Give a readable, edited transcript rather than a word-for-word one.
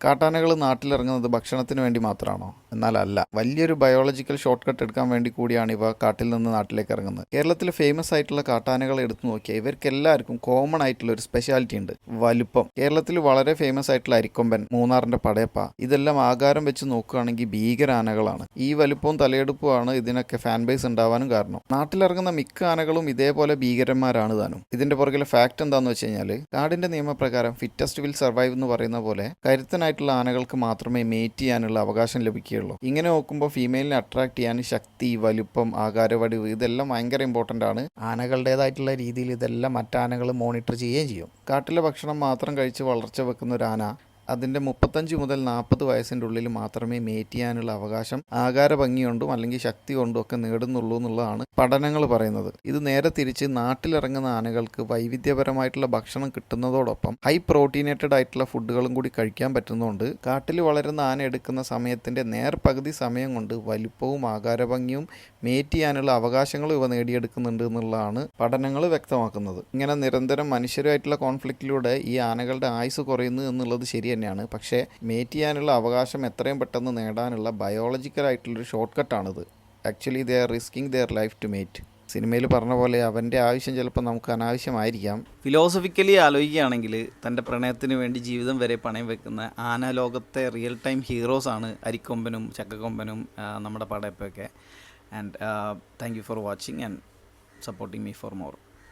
കാട്ടാനകൾ നാട്ടിലിറങ്ങുന്നത് ഭക്ഷണത്തിന് വേണ്ടി മാത്രമാണോ? എന്നാലല്ല. വലിയൊരു ബയോളജിക്കൽ ഷോർട്ട് കട്ട് എടുക്കാൻ വേണ്ടി കൂടിയാണ് ഇവ കാട്ടിൽ നിന്ന് നാട്ടിലേക്ക് ഇറങ്ങുന്നത്. കേരളത്തിൽ ഫേമസ് ആയിട്ടുള്ള കാട്ടാനകൾ എടുത്തു നോക്കിയാൽ ഇവർക്കെല്ലാവർക്കും കോമൺ ആയിട്ടുള്ള ഒരു സ്പെഷ്യാലിറ്റി ഉണ്ട്: വലുപ്പം. കേരളത്തിൽ വളരെ ഫേമസ് ആയിട്ടുള്ള അരിക്കൊമ്പൻ, മൂന്നാറിന്റെ പടയപ്പ, ഇതെല്ലാം ആകാരം വെച്ച് നോക്കുകയാണെങ്കിൽ ഭീകര ആനകളാണ്. ഈ വലുപ്പവും തലയെടുപ്പുമാണ് ഇതിനൊക്കെ ഫാൻ ബേസ് ഉണ്ടാവാനും കാരണം. നാട്ടിലിറങ്ങുന്ന മിക്ക ആനകളും ഇതേപോലെ ഭീകരന്മാരാണ് താനും. ഇതിന്റെ പുറകിലെ ഫാക്ട് എന്താണെന്ന് വെച്ച് കഴിഞ്ഞാൽ, കാടിന്റെ നിയമപ്രകാരം ഫിറ്റസ്റ്റ് വിൽ സർവൈവ് എന്ന് പറയുന്ന പോലെ കരുത്തനായിട്ടുള്ള ആനകൾക്ക് മാത്രമേ മേറ്റ് ചെയ്യാനുള്ള അവകാശം ലഭിക്കുകയുള്ളൂ. ഇങ്ങനെ നോക്കുമ്പോൾ ഫീമെയിലിനെ അട്രാക്ട് ചെയ്യാൻ ശക്തി, വലുപ്പം, ആകാരവടിവ് ഇതെല്ലാം ഭയങ്കര ഇമ്പോർട്ടൻ്റ് ആണ്. ആനകളുടേതായിട്ടുള്ള രീതിയിൽ ഇതെല്ലാം മറ്റാനകൾ മോണിറ്റർ ചെയ്യുകയും ചെയ്യും. കാട്ടിലെ ഭക്ഷണം മാത്രം കഴിച്ച് വളർച്ച വെക്കുന്ന ഒരു ആന അതിൻ്റെ 35 മുതൽ 40 വയസ്സിൻ്റെ ഉള്ളിൽ മാത്രമേ മേറ്റ് ചെയ്യാനുള്ള അവകാശം ആകാര ഭംഗി കൊണ്ടും അല്ലെങ്കിൽ ശക്തി കൊണ്ടും ഒക്കെ നേടുന്നുള്ളൂ എന്നുള്ളതാണ് പഠനങ്ങൾ പറയുന്നത്. ഇത് നേരെ തിരിച്ച് നാട്ടിലിറങ്ങുന്ന ആനകൾക്ക് വൈവിധ്യപരമായിട്ടുള്ള ഭക്ഷണം കിട്ടുന്നതോടൊപ്പം ഹൈ പ്രോട്ടീനേറ്റഡ് ആയിട്ടുള്ള ഫുഡുകളും കൂടി കഴിക്കാൻ പറ്റുന്നതുകൊണ്ട് കാട്ടിൽ വളരുന്ന ആന എടുക്കുന്ന സമയത്തിൻ്റെ നേർപകുതി സമയം കൊണ്ട് വലുപ്പവും ആകാരഭംഗിയും മേറ്റ് ചെയ്യാനുള്ള അവകാശങ്ങളും ഇവ നേടിയെടുക്കുന്നുണ്ട് എന്നുള്ളതാണ് പഠനങ്ങൾ വ്യക്തമാക്കുന്നത്. ഇങ്ങനെ നിരന്തരം മനുഷ്യരുമായിട്ടുള്ള കോൺഫ്ലിക്റ്റിലൂടെ ഈ ആനകളുടെ ആയുസ് കുറയുന്നു എന്നുള്ളത് ശരി തന്നെയാണ്. പക്ഷേ മേറ്റ് ചെയ്യാനുള്ള അവകാശം എത്രയും പെട്ടെന്ന് നേടാനുള്ള ബയോളജിക്കലായിട്ടുള്ളൊരു ഷോർട്ട് കട്ടാണിത്. Actually they are risking their life to mate. സിനിമയിൽ പറഞ്ഞ പോലെ അവൻ്റെ ആവശ്യം ചിലപ്പോൾ നമുക്ക് അനാവശ്യമായിരിക്കാം. ഫിലോസഫിക്കലി ആലോചിക്കുകയാണെങ്കിൽ തൻ്റെ പ്രണയത്തിന് വേണ്ടി ജീവിതം വരെ പണയം വെക്കുന്ന ആന ലോകത്തെ റിയൽ ടൈം ഹീറോസാണ് അരിക്കൊമ്പനും ചക്കക്കൊമ്പനും നമ്മുടെ പടയപ്പൊക്കെ. And thank you for watching and supporting me for more.